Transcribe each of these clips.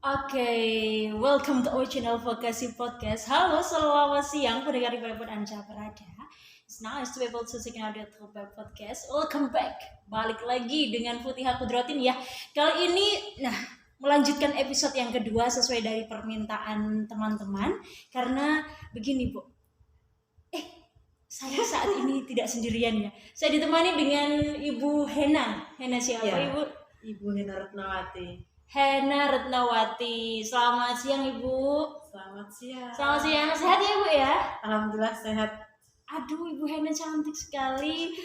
Oke, welcome to our channel Vokasi Podcast. Halo, selamat siang pendengar dimanapun Anda berada. It's nice to be able to take an audio through my podcast. Welcome back. Balik lagi dengan Futiha Kudrotin ya. Kali ini, melanjutkan episode yang kedua sesuai dari permintaan teman-teman. Karena begini, Bu. Saya saat ini tidak sendirian ya. Saya ditemani dengan Ibu Hena. Hena siapa, Ya, Ibu? Ibu Hena Retnawati. Hena Retnawati. Selamat siang, Ibu. Selamat siang. Selamat siang. Sehat ya, Bu ya? Alhamdulillah sehat. Aduh, Ibu Hena cantik sekali.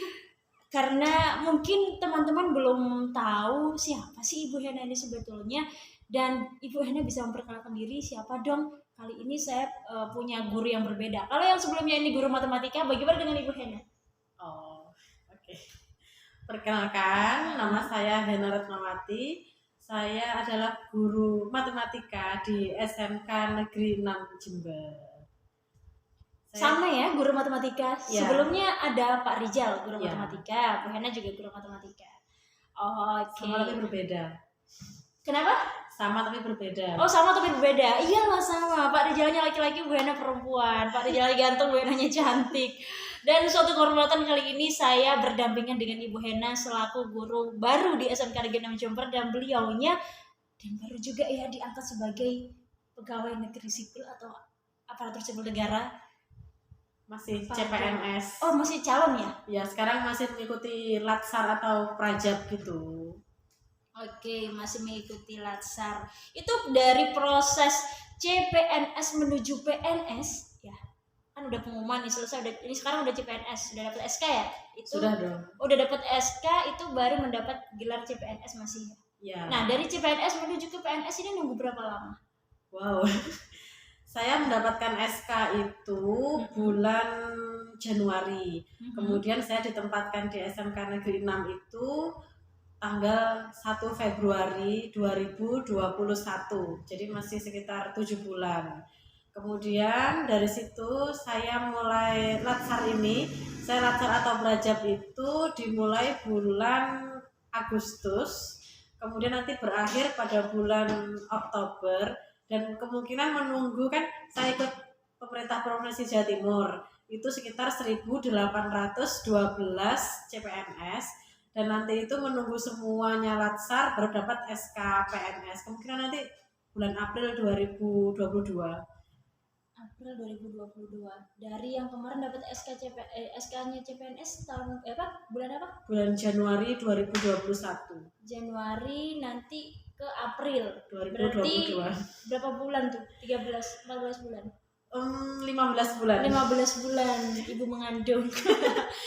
Karena mungkin teman-teman belum tahu siapa sih Ibu Hena ini sebetulnya. Dan Ibu Hena bisa memperkenalkan diri siapa dong? Kali ini saya punya guru yang berbeda. Kalau yang sebelumnya ini guru matematika, bagaimana dengan Ibu Hena? Oh, oke. Perkenalkan, nama saya Hena Retnawati. Saya adalah guru matematika di SMK Negeri 6 Jember. Sama ya, guru matematika. Ya. Sebelumnya ada Pak Rijal, guru Ya. matematika. Bu Hena juga guru matematika. Oke. Sama tapi berbeda. Kenapa? Sama tapi berbeda. Oh, sama tapi berbeda. Iyalah sama. Pak Rijalnya laki-laki, Bu Hena perempuan. Pak Rijalnya ganteng, Bu Henanya cantik. Dan suatu kehormatan kali ini saya berdampingan dengan Ibu Hena selaku guru baru di SMK Negeri 6 Jember, dan beliaunya dan baru juga ya diangkat sebagai pegawai negeri sipil atau aparatur sipil negara. Masih CPNS. Oh, masih calon ya? Ya, sekarang masih mengikuti latsar atau prajab gitu. Oke, masih mengikuti latsar. Itu dari proses CPNS menuju PNS ya. Kan udah pengumuman nih, selesai, ini sekarang udah CPNS, udah dapat SK ya? Itu Sudah dong. Udah dapat SK, itu baru mendapat gelar CPNS masih. Ya. Nah, dari CPNS menuju ke PNS ini nunggu berapa lama? Wow. Saya mendapatkan SK itu bulan Januari. Kemudian saya ditempatkan di SMK Negeri 6 itu tanggal 1 Februari 2021. Jadi masih sekitar 7 bulan. Kemudian dari situ saya mulai latsar ini. Saya latsar atau berajab itu dimulai bulan Agustus. Kemudian nanti berakhir pada bulan Oktober. Dan kemungkinan menunggu, kan saya ikut pemerintah Provinsi Jawa Timur itu sekitar 1812 CPNS, dan nanti itu menunggu semuanya latsar baru dapat SK PNS. Kemungkinan nanti bulan April 2022. April 2022. Dari yang kemarin dapat SK-nya CPNS tahun bulan apa? Bulan Januari 2021. Januari nanti ke April 2022. Berarti berapa bulan tuh? 13, 14 bulan. 15 bulan. 15 bulan ibu mengandung.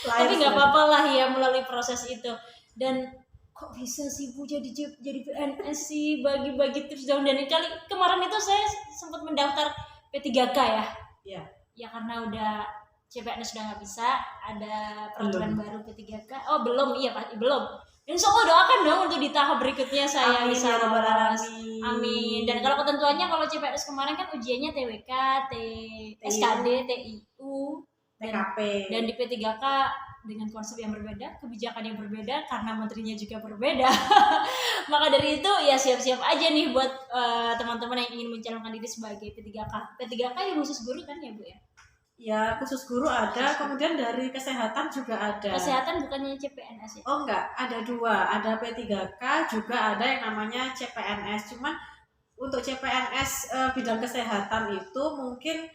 Tapi nggak apa-apa lah ya, melalui proses itu. Dan kok bisa sih Bu jadi PNS sih, bagi-bagi tips dan kali kemarin itu saya sempat mendaftar P3K ya. Iya. Ya karena udah CPNS sudah nggak bisa, ada peraturan baru P3K. Oh belum, iya Pak, belum. Insya Allah doakan dong untuk di tahap berikutnya saya Amin, bisa ya Rabbal lolos. Alamin. Amin. Dan kalau ketentuannya, kalau CPNS kemarin kan ujiannya TWK, SKD, TIU, TKP. Dan di P3K dengan konsep yang berbeda, kebijakan yang berbeda, karena menterinya juga berbeda. Maka dari itu ya siap-siap aja nih buat teman-teman yang ingin mencalonkan diri sebagai P3K. P3K yang khusus guru kan ya Bu ya? Ya, khusus guru ada, kemudian dari kesehatan juga ada. Kesehatan bukannya CPNS ya? Oh enggak, ada dua, ada P3K, juga ada yang namanya CPNS. Cuman untuk CPNS bidang kesehatan itu mungkin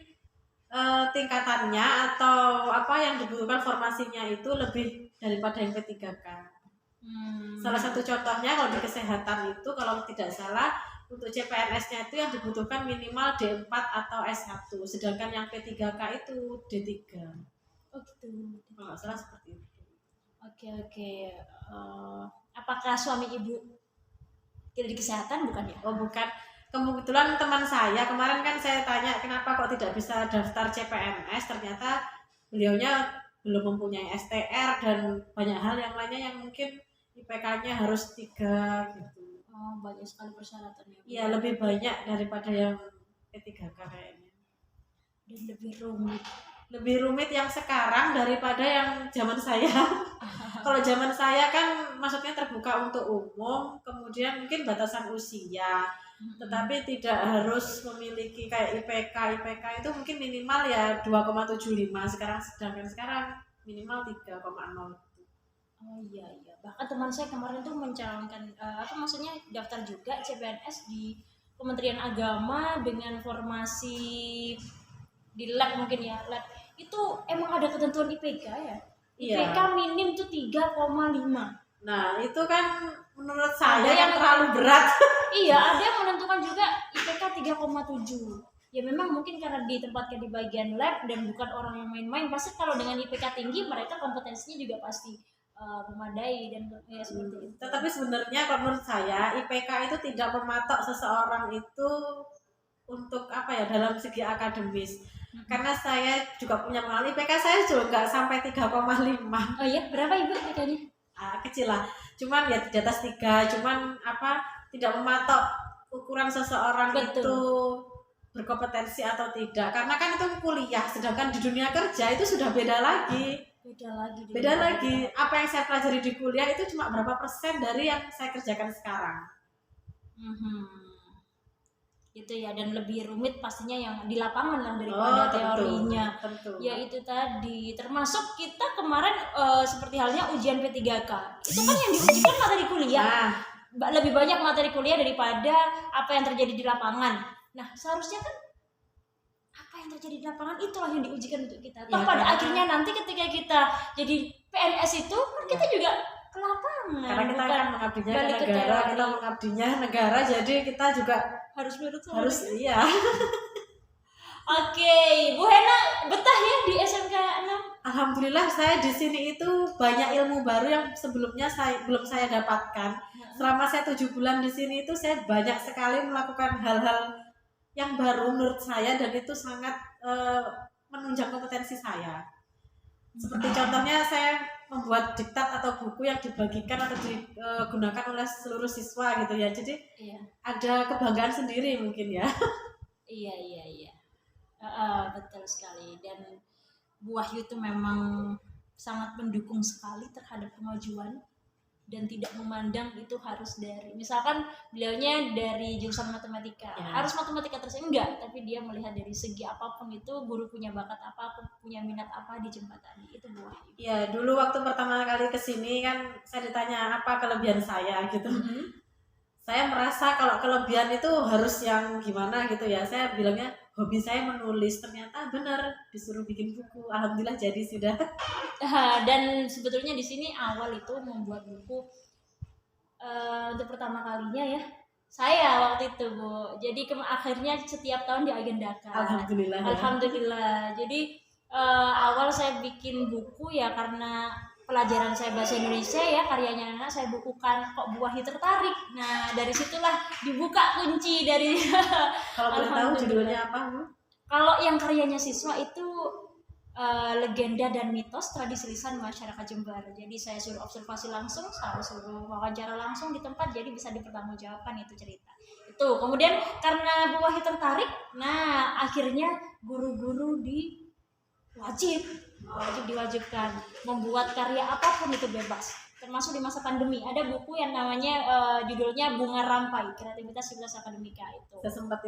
tingkatannya atau apa yang dibutuhkan formasinya itu lebih daripada yang P3K. Salah satu contohnya kalau di kesehatan itu, kalau tidak salah, untuk CPNS-nya itu yang dibutuhkan minimal D4 atau S1, sedangkan yang P3K itu D3. Oh gitu. Kalau nggak salah seperti itu. Oke. Apakah suami ibu tidak di kesehatan bukan ya? Oh bukan. Kebetulan teman saya kemarin kan saya tanya kenapa kok tidak bisa daftar CPNS, ternyata beliaunya belum mempunyai STR dan banyak hal yang lainnya yang mungkin IPK-nya harus 3 gitu. Oh, banyak sekali persyaratannya. Iya, lebih banyak daripada yang P3K kayaknya. Dan lebih rumit. lebih rumit yang sekarang daripada yang zaman saya. Kalau zaman saya kan maksudnya terbuka untuk umum, kemudian mungkin batasan usia, tetapi tidak harus memiliki kayak IPK. IPK itu mungkin minimal ya 2,75, sedangkan sekarang minimal 3,0. Oh iya iya. Bahkan teman saya kemarin tuh mencalonkan maksudnya daftar juga CPNS di Kementerian Agama dengan formasi di lab mungkin ya, lab. Itu emang ada ketentuan IPK ya? Iya. IPK minim tuh 3,5. Nah, itu kan menurut saya Ada yang terlalu berat. Iya, ada yang menentukan juga IPK 3,7. Ya memang mungkin karena ditempatkan di bagian lab dan bukan orang yang main-main. Pasti kalau dengan IPK tinggi mereka kompetensinya juga pasti memadai dan ya seperti itu. Tetapi sebenarnya kalau menurut saya IPK itu tidak mematok seseorang itu untuk apa ya dalam segi akademis. Karena saya juga punya pengalaman, IPK saya juga nggak sampai 3,5. Oh iya, berapa Ibu IPK-nya? Kecil lah. Cuman ya di atas 3, cuman apa tidak mematok ukuran seseorang Betul. itu berkompetensi atau tidak. Karena kan itu kuliah, sedangkan di dunia kerja itu sudah beda lagi. Beda lagi. Apa yang saya pelajari di kuliah itu cuma berapa persen dari yang saya kerjakan sekarang. Gitu ya, dan lebih rumit pastinya yang di lapangan lah daripada teorinya. Tentu. Ya itu tadi, termasuk kita kemarin seperti halnya ujian P3K. Itu kan yang diujikan materi kuliah. Lebih banyak materi kuliah daripada apa yang terjadi di lapangan. Nah, seharusnya kan apa yang terjadi di lapangan itulah yang diujikan untuk kita. Toh pada akhirnya nanti ketika kita jadi PNS itu kan kita juga ke lapangan. Karena kita akan mengabdinya ke negara, kita mengabdinya negara, jadi kita juga harus nurut sama harus mereka. Iya. Oke, Bu Hena betah ya di SMK 6? Alhamdulillah saya di sini itu banyak ilmu baru yang sebelumnya belum saya dapatkan. Selama saya 7 bulan di sini itu saya banyak sekali melakukan hal-hal yang baru menurut saya dan itu sangat menunjang kompetensi saya. Seperti contohnya saya membuat diktat atau buku yang dibagikan atau digunakan oleh seluruh siswa gitu ya. Jadi ada kebanggaan sendiri mungkin ya. Iya. Betul sekali. Dan Bu Wahyu itu memang sangat mendukung sekali terhadap kemajuan dan tidak memandang itu harus dari, misalkan beliaunya dari jurusan matematika, harus matematika terus enggak, tapi dia melihat dari segi apapun itu, guru punya bakat apa, punya minat apa dijembatani, itu Bu Wahyu. Iya, dulu waktu pertama kali kesini kan saya ditanya apa kelebihan saya gitu. Saya merasa kalau kelebihan itu harus yang gimana gitu ya, saya bilangnya hobi saya menulis, ternyata benar disuruh bikin buku, alhamdulillah jadi sudah. Dan sebetulnya di sini awal itu membuat buku untuk pertama kalinya ya saya waktu itu Bu, jadi akhirnya setiap tahun diagendakan. Alhamdulillah. Jadi awal saya bikin buku ya karena pelajaran saya bahasa Indonesia ya, karyanya anak saya bukukan, kok Bu Wahyu tertarik. Nah dari situlah dibuka kunci dari kalau boleh tahu judulnya apa Bu? Kalau yang karyanya siswa itu legenda dan mitos tradisi lisan masyarakat Jember. Jadi saya suruh observasi langsung, saya suruh wawancara langsung di tempat, jadi bisa dipertanggungjawabkan itu cerita. Itu kemudian karena Bu Wahyu tertarik, nah akhirnya guru-guru diwajibkan membuat karya apapun itu bebas, termasuk di masa pandemi. Ada buku yang namanya judulnya Bunga Rampai, Kreativitas Sivitas Akademika itu. Saya sempat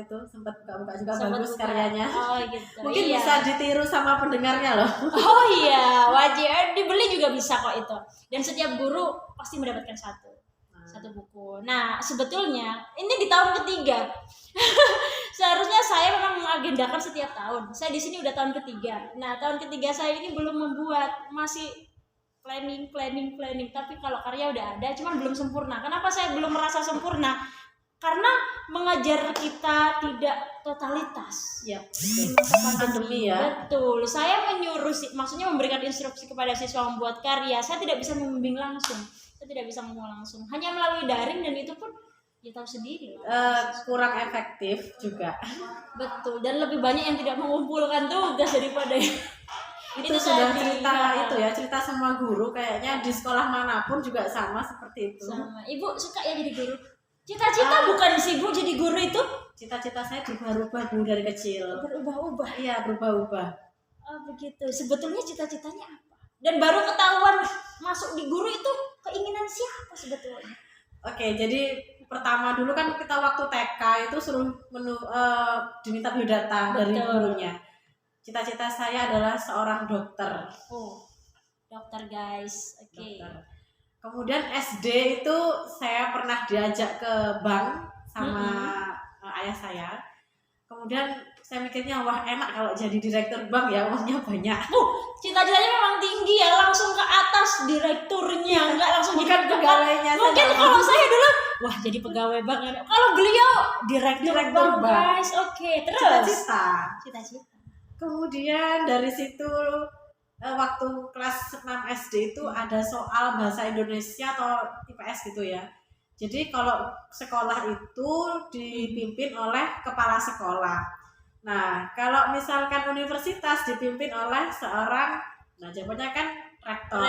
buka-buka juga, bagus karyanya. Oh gitu. Mungkin bisa ditiru sama pendengarnya loh. Oh iya, wajib dibeli juga bisa kok itu. Dan setiap guru pasti mendapatkan satu buku. Nah sebetulnya ini di tahun ketiga. Seharusnya saya memang mengagendakan setiap tahun. Saya di sini udah tahun ketiga. Nah tahun ketiga saya ini belum membuat, masih planning. Tapi kalau karya udah ada, cuman belum sempurna. Kenapa saya belum merasa sempurna? Karena mengajar kita tidak totalitas. Ya, di masa pandemi ya. Betul. Saya menyuruh, maksudnya memberikan instruksi kepada siswa membuat karya. Saya tidak bisa membimbing langsung. Hanya melalui daring, dan itu pun ya tahu sendiri. Kurang efektif juga. Betul. Dan lebih banyak yang tidak mengumpulkan tugas daripada itu sudah cerita sama guru, kayaknya di sekolah manapun juga sama seperti itu. Sama. Ibu suka ya jadi guru? Cita-cita bukan sih Bu jadi guru itu? Cita-cita saya berubah-ubah Bu dari kecil. Berubah-ubah. Iya, berubah-ubah. Oh begitu. Sebetulnya cita-citanya apa? Dan baru ketahuan masuk di guru itu keinginan siapa sebetulnya? Oke, jadi pertama dulu kan kita waktu TK itu suruh diminta biodata dari Betul. gurunya. Cita-cita saya adalah seorang dokter. Oh, dokter guys. Oke. Dokter. Kemudian SD itu saya pernah diajak ke bank sama ayah saya. Kemudian saya mikirnya wah enak kalau jadi direktur bank ya, uangnya banyak. Cita-citanya memang tinggi ya, langsung ke atas direkturnya, enggak langsung Bukan jadi pegawainya. Mungkin kalau saya dulu, wah jadi pegawai bank ya. Kalau beliau direktur bank, guys. Oke, terus cita-cita. Kemudian dari situ waktu kelas 6 SD itu ada soal bahasa Indonesia atau IPS gitu ya. Jadi kalau sekolah itu dipimpin oleh kepala sekolah. Nah, kalau misalkan universitas dipimpin oleh seorang, nah jawabannya kan rektor.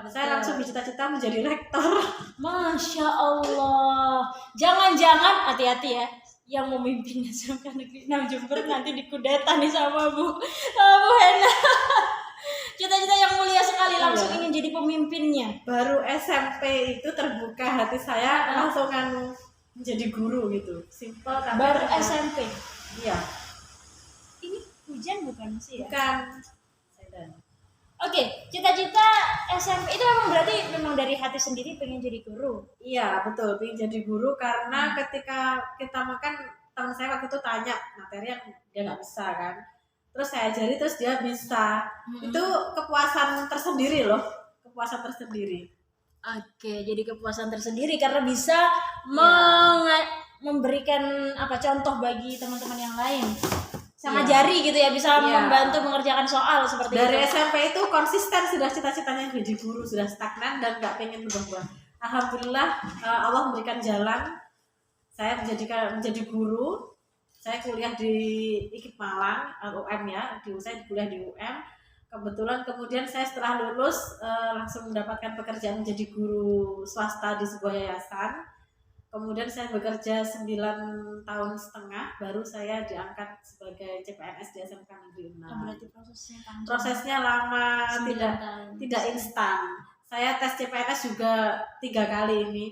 Saya langsung bercita-cita menjadi rektor. Masya Allah. Jangan-jangan hati-hati ya, yang memimpin SMK Negeri 6 Jember nanti dikudeta nih sama Bu Hena. Cita-cita yang mulia sekali, langsung ingin jadi pemimpinnya. Baru SMP itu terbuka hati saya, langsung kan menjadi guru gitu. Simple tapi baru SMP. Iya. Ini hujan bukan sih ya? Bukan. Oke, cita-cita SMP itu memang dari hati sendiri pengen jadi guru. Iya betul, pengen jadi guru karena ketika kita makan, teman saya waktu itu tanya materi yang dia nggak bisa kan, terus saya ajari terus dia bisa. Itu kepuasan tersendiri loh, kepuasan tersendiri. Oke, jadi kepuasan tersendiri karena bisa memberikan contoh bagi teman-teman yang lain. Sama jari gitu ya, bisa membantu mengerjakan soal seperti dari itu. SMP itu konsisten sudah cita-citanya jadi guru, sudah stagnan dan nggak pengen berubah. Alhamdulillah Allah memberikan jalan, saya menjadi guru. Saya kuliah di IKIP Malang, UM ya, saya kuliah di UM. Kebetulan kemudian saya setelah lulus langsung mendapatkan pekerjaan menjadi guru swasta di sebuah yayasan. Kemudian saya bekerja 9 tahun setengah, baru saya diangkat sebagai CPNS di SMK Negeri 6. Berarti prosesnya panjang. Prosesnya lama, tidak instan. Saya tes CPNS juga 3 kali ini.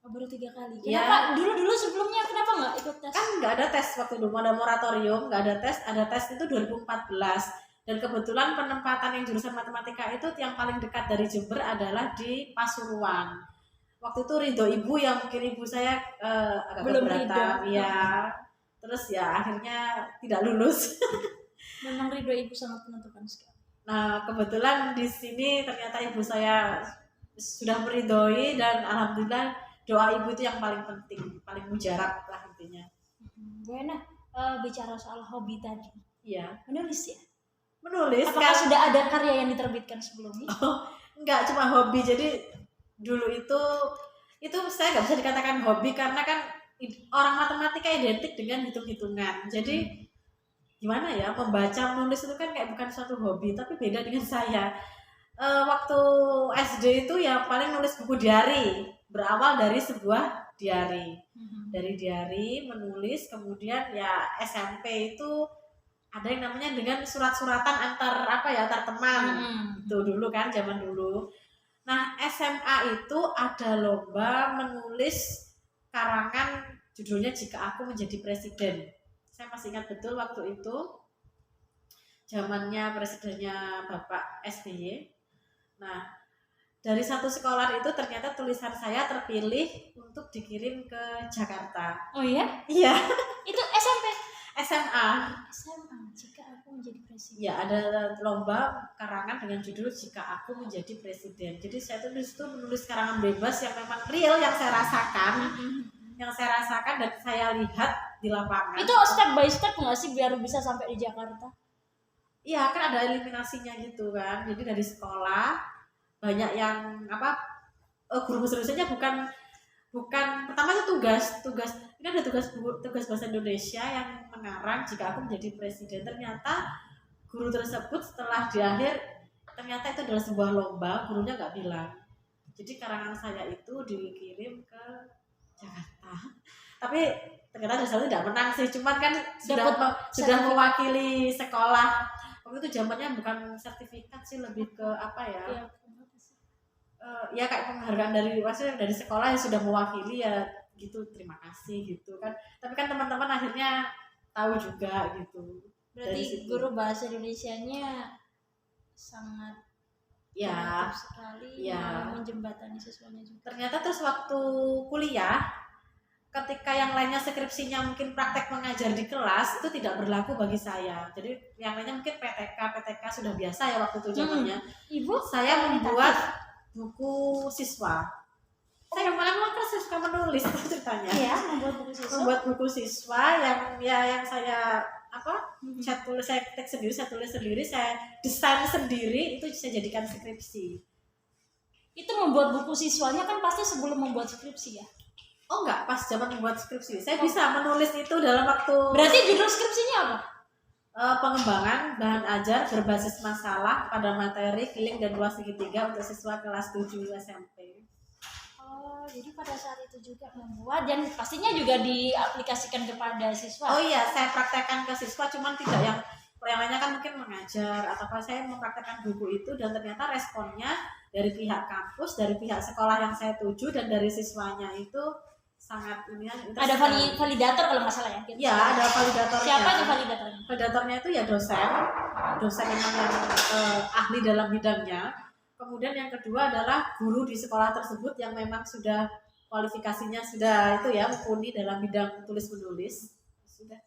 Baru 3 kali. Kenapa? Dulu sebelumnya kenapa nggak ikut tes? Kan nggak ada tes waktu dulu, ada moratorium, nggak ada tes. Ada tes itu 2014. Dan kebetulan penempatan yang jurusan matematika itu yang paling dekat dari Jember adalah di Pasuruan. Waktu itu ridho ibu, yang mungkin ibu saya agak keberatan, ya. Terus ya akhirnya tidak lulus. Memang ridho ibu sangat menentukan sekali. Nah kebetulan di sini ternyata ibu saya sudah meridhoi dan alhamdulillah doa ibu itu yang paling penting, paling mujarab lah intinya. Bu Hena, bicara soal hobi tadi. Iya. Menulis ya? Menulis. Apakah sudah ada karya yang diterbitkan sebelumnya? Enggak, cuma hobi. Jadi dulu itu saya nggak bisa dikatakan hobi karena kan orang matematika identik dengan hitung-hitungan. Jadi gimana ya, membaca menulis itu kan kayak bukan suatu hobi, tapi beda dengan saya. Waktu SD itu ya paling nulis buku diary, berawal dari sebuah diary. Dari diary menulis, kemudian ya SMP itu ada yang namanya dengan surat-suratan antar teman. Itu dulu kan, zaman dulu. Nah, SMA itu ada lomba menulis karangan judulnya Jika Aku Menjadi Presiden. Saya masih ingat betul waktu itu zamannya presidennya Bapak SBY. Nah, dari satu sekolah itu ternyata tulisan saya terpilih untuk dikirim ke Jakarta. Oh iya? Iya. Itu SMP? SMA. Jika Aku Menjadi Presiden. Ya, ada lomba karangan dengan judul Jika Aku Menjadi Presiden. Jadi saya tulis itu menulis karangan bebas yang memang real, yang saya rasakan, dan saya lihat di lapangan. Itu step by step nggak sih biar bisa sampai di Jakarta? Iya, kan ada eliminasinya gitu kan. Jadi dari sekolah banyak yang guru bahasa Indonesia bukan pertama itu tugas ini ada tugas bahasa Indonesia yang mengarang Jika Aku Menjadi Presiden. Ternyata guru tersebut setelah di akhir ternyata itu adalah sebuah lomba, gurunya nggak bilang. Jadi karangan saya itu dikirim ke Jakarta. Tapi ternyata dari sana tidak menang sih, cuman kan sudah mewakili sekolah. Waktu itu itu zamannya bukan sertifikat sih, lebih ke apa ya? Iya. Ya kayak penghargaan maksudnya dari sekolah yang sudah mewakili ya gitu, terima kasih gitu kan. Tapi kan teman-teman akhirnya tahu juga gitu. Berarti guru bahasa Indonesianya sangat ya kreatif sekali, ya menjembatani siswanya juga. ternyata terus waktu kuliah, ketika yang lainnya skripsinya mungkin praktek mengajar di kelas, itu tidak berlaku bagi saya. Jadi yang lainnya mungkin PTK sudah biasa ya waktu itu zamannya. Ibu Saya membuat buku siswa. Saya kemarin kan suka menulis ceritanya. Iya, membuat buku siswa. Membuat buku siswa yang saya saya ketik sendiri, saya tulis sendiri, saya desain sendiri, itu saya jadikan skripsi. Itu membuat buku siswanya kan pasti sebelum membuat skripsi ya? Oh enggak, pas zaman membuat skripsi. Saya bisa menulis itu dalam waktu. Berarti judul skripsinya apa? Pengembangan bahan ajar berbasis masalah pada materi Kling dan luas segitiga untuk siswa kelas 7 SMP. Oh, jadi pada saat itu juga membuat dan pastinya juga diaplikasikan kepada siswa. Oh iya, saya praktekkan ke siswa, cuman tidak yang lainnya kan mungkin mengajar atau apa. Saya mempraktekkan buku itu dan ternyata responnya dari pihak kampus, dari pihak sekolah yang saya tuju dan dari siswanya itu sangat ini. Ada validator kalau nggak salah ya? Gitu. Ya, ada validatornya. Siapa nih validatornya? Validatornya itu ya dosen memang yang ahli dalam bidangnya. Kemudian yang kedua adalah guru di sekolah tersebut yang memang sudah kualifikasinya sudah itu ya mumpuni dalam bidang tulis menulis, sudah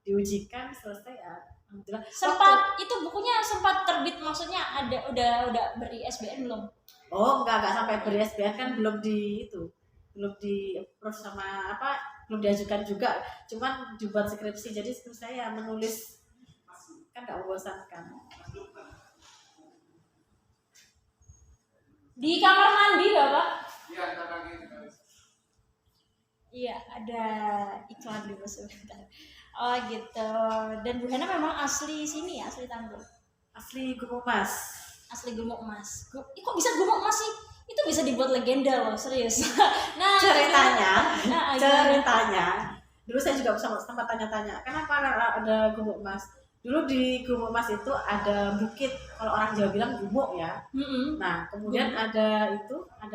diujikan selesai ya. Alhamdulillah. Sempat itu bukunya sempat terbit, maksudnya udah beri SBN belum? Oh enggak sampai beri SBN kan belum di approve sama apa, belum diajukan juga, cuman dibuat skripsi. Jadi skripsi saya menulis kan nggak membosankan. Di kamar mandi Bapak? Iya, ada iklan dulu sebentar. Oh gitu. Dan Bu Hana memang asli sini ya, asli Tanggul. Asli Gumuk Mas. Asli Gumuk Mas. Kok bisa Gumuk Mas sih? Itu bisa dibuat legenda loh, serius. Nah, ceritanya. Dulu saya juga sempat tanya-tanya, kenapa ada Gumuk Mas? Dulu di Gumuk Mas itu ada bukit, kalau orang Jawa bilang gumuk ya. Nah, kemudian ada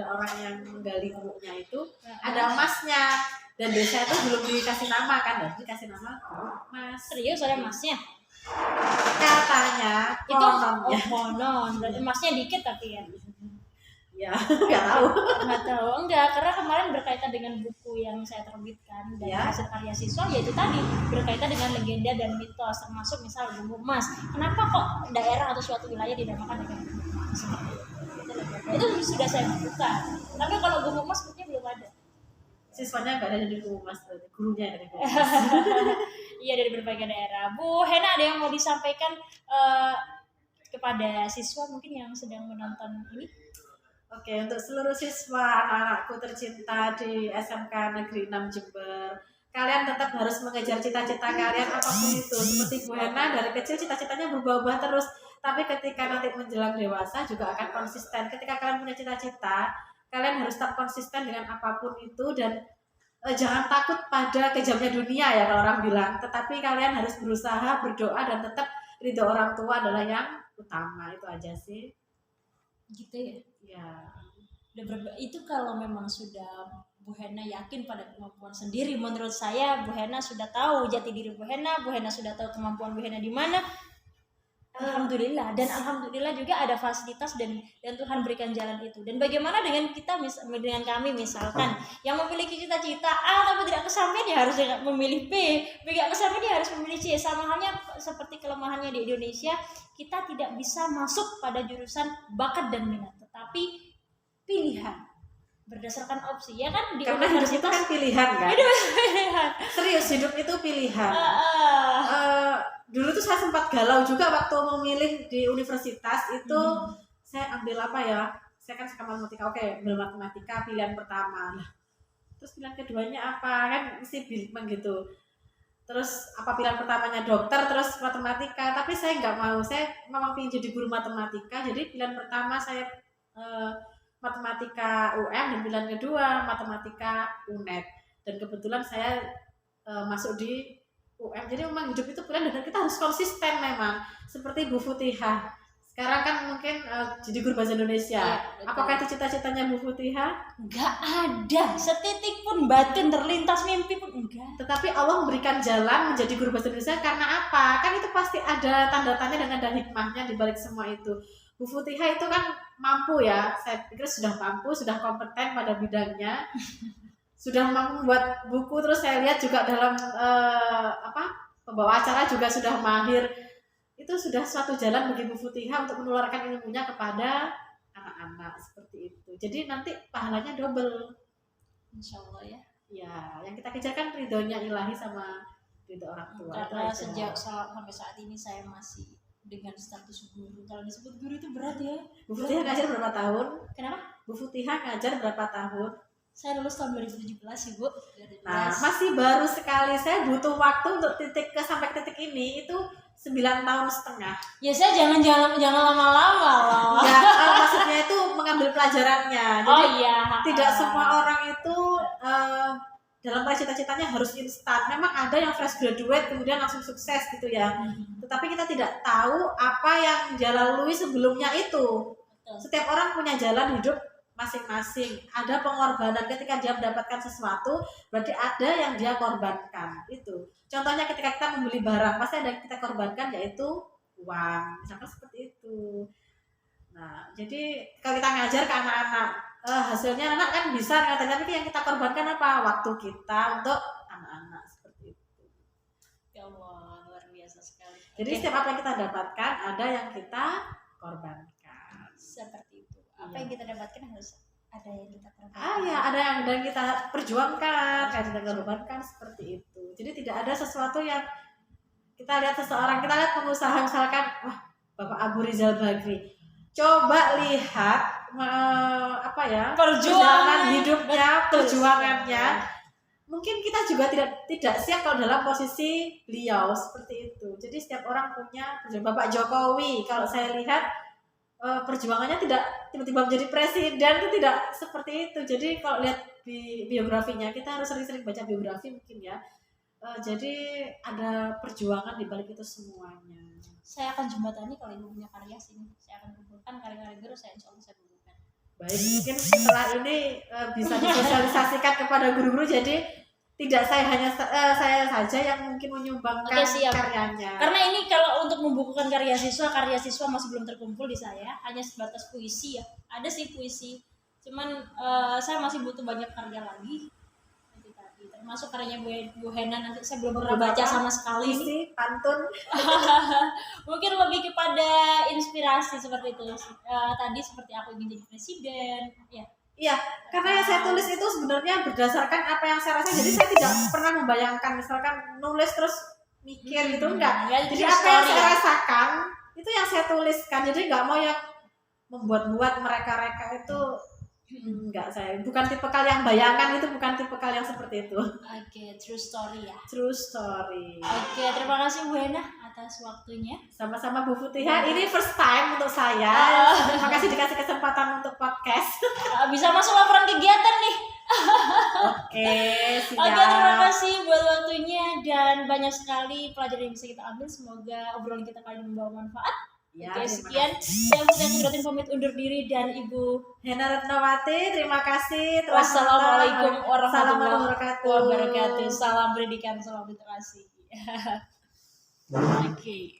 orang yang menggali gumuknya itu, ada emasnya. Dan desa itu belum dikasih nama kan, dan dikasih nama Gumuk Mas. Serius ada emasnya? Katanya, kononnya. Konon, berarti emasnya dikit tapi ya. Ya, nggak tahu, enggak, karena kemarin berkaitan dengan buku yang saya terbitkan dan hasil karya siswa, yaitu tadi berkaitan dengan legenda dan mitos, termasuk misal Gumuk Mas. Kenapa kok daerah atau suatu wilayah dinamakan dengan Gumuk Mas? Itu sudah saya buka, tapi kalau Gumuk Mas sepertinya belum ada. Siswanya nggak ada di Gumuk Mas, gurunya dari Gumuk Mas. Iya, dari berbagai daerah. Bu Hena, ada yang mau disampaikan kepada siswa mungkin yang sedang menonton ini? Oke, untuk seluruh siswa anak-anakku tercinta di SMK Negeri 6 Jember, kalian tetap harus mengejar cita-cita kalian apapun itu. Seperti Bu Hena, dari kecil cita-citanya berubah-ubah terus, tapi ketika nanti menjelang dewasa juga akan konsisten. Ketika kalian punya cita-cita, kalian harus tetap konsisten dengan apapun itu dan jangan takut pada kejamnya dunia ya kalau orang bilang. Tetapi kalian harus berusaha, berdoa, dan tetap ridho orang tua adalah yang utama. Itu aja sih. Gitu ya? Ya. Itu kalau memang sudah Bu Hena yakin pada kemampuan sendiri, menurut saya Bu Hena sudah tahu jati diri Bu Hena sudah tahu kemampuan Bu Hena di mana. Alhamdulillah, dan alhamdulillah juga ada fasilitas dan Tuhan berikan jalan itu. Dan bagaimana dengan kita, dengan kami misalkan yang memiliki cita-cita A tapi tidak kesampaian, dia harus memilih B tidak kesampaian, dia harus memilih C. Sama halnya seperti kelemahannya di Indonesia, kita tidak bisa masuk pada jurusan bakat dan minat, tetapi pilihan berdasarkan opsi, ya kan? Karena hidup itu kan pilihan kan? Serius, hidup itu pilihan. Dulu tuh saya sempat galau juga waktu memilih di universitas itu. Saya ambil apa ya? Saya kan suka matematika. Oke, ambil matematika pilihan pertama. Terus pilihan keduanya apa? Kan mesti bingung gitu. Terus apa pilihan pertamanya dokter, terus matematika. Tapi saya nggak mau. Saya memang ingin jadi guru matematika. Jadi pilihan pertama saya matematika UM dan pilihan kedua matematika UNED. Dan kebetulan saya masuk di UM. Jadi memang hidup itu pilihan dan kita harus konsisten memang. Seperti Bu Futihah. Sekarang kan mungkin jadi guru bahasa Indonesia. Iya, Apakah itu cita-citanya Bu Futihah? Enggak ada, setitik pun batin terlintas mimpi pun enggak. Tetapi Allah memberikan jalan menjadi guru bahasa Indonesia karena apa? Kan itu pasti ada tanda tanya dan ada hikmahnya di balik semua itu. Bu Futihah itu kan mampu ya, saya pikir sudah mampu, sudah kompeten pada bidangnya, sudah mampu membuat buku. Terus saya lihat juga dalam pembawa acara juga sudah mahir. Itu sudah suatu jalan bagi Bu Futihah untuk menularkan ilmunya kepada anak-anak seperti itu. Jadi nanti pahalanya double. Insya Allah ya. Ya, yang kita kejar kan ridhonya ilahi sama ridho orang tua. Karena sejak sampai saat ini saya masih dengan status guru. Kalau disebut guru itu berat ya. Bu Futihah ngajar berapa tahun? Kenapa? Bu Futihah ngajar berapa tahun? Saya lulus tahun 2017 Ibu. Nah, masih baru sekali. Saya butuh waktu untuk sampai titik ini itu 9 tahun setengah. Ya saya jangan lama-lama loh. Ya, maksudnya itu mengambil pelajarannya. Jadi tidak semua orang itu dalam cita-citanya harus instan. Memang ada yang fresh graduate kemudian langsung sukses gitu ya. Tetapi kita tidak tahu apa yang dia lalui sebelumnya itu. Setiap orang punya jalan hidup masing-masing. Ada pengorbanan ketika dia mendapatkan sesuatu, berarti ada yang dia korbankan. Itu. Contohnya ketika kita membeli barang, pasti ada yang kita korbankan yaitu uang. Misalkan seperti itu. Nah, jadi kalau kita ngajar ke anak-anak, hasilnya anak kan bisa katanya, tapi yang kita korbankan apa? Waktu kita untuk anak-anak seperti itu. Ya Allah, luar biasa sekali. Jadi setiap apa yang kita dapatkan ada yang kita korbankan. Seperti itu. Apa yang kita dapatkan harus ada yang kita korbankan. Ada yang kita perjuangkan, ada yang kita korbankan seperti itu. Jadi tidak ada sesuatu yang kita lihat seseorang, kita lihat pengusaha misalkan, wah Bapak Abu Rizal Bakri, coba lihat perjuangan hidupnya, perjuangannya. Mungkin kita juga tidak siap kalau dalam posisi beliau seperti itu. Jadi setiap orang punya perjuangan. Bapak Jokowi, kalau saya lihat perjuangannya tidak tiba-tiba menjadi presiden, itu tidak seperti itu. Jadi kalau lihat biografinya, kita harus sering-sering baca biografi mungkin ya. Jadi ada perjuangan di balik itu semuanya. Saya akan jembatani kalau ibu punya karya sini. Saya akan kumpulkan karya-karya guru, saya insya Allah saya kumpulkan. Baik, mungkin setelah ini bisa disosialisasikan kepada guru-guru. Jadi tidak saya saja yang mungkin menyumbangkan karyanya. Karena ini kalau untuk membukukan karya siswa masih belum terkumpul di saya, hanya sebatas puisi ya. Ada sih puisi, cuman saya masih butuh banyak karya lagi. Termasuk karyanya Bu Hena, nanti saya belum pernah baca sama sekali. Puisi, pantun. Mungkin lebih kepada inspirasi seperti itu. Tadi seperti aku ingin jadi presiden, ya. Iya, karena yang saya tulis itu sebenarnya berdasarkan apa yang saya rasa. Jadi saya tidak pernah membayangkan misalkan nulis terus mikir gitu, enggak. Jadi apa yang saya rasakan itu yang saya tuliskan. Jadi nggak mau yang membuat-buat mereka itu. Enggak, saya bukan tipe kalian yang bayangkan, itu bukan tipe kalian yang seperti itu. Oke, true story ya. True story. Oke, terima kasih Bu Hena atas waktunya. Sama-sama Bu Futihah. Ini first time untuk saya. Terima kasih dikasih kesempatan untuk podcast. Bisa masuk laporan kegiatan nih. Oke, siap. Oke, terima kasih buat waktunya dan banyak sekali pelajaran yang bisa kita ambil. Semoga obrolan kita kali ini membawa manfaat. Ya, oke, sekian. Saya Putri Sudratin pamit undur diri dan Ibu Hena Retnawati, terima kasih. Wassalamualaikum warahmatullahi wabarakatuh. Salam pendidikan, salam literasi. Oke.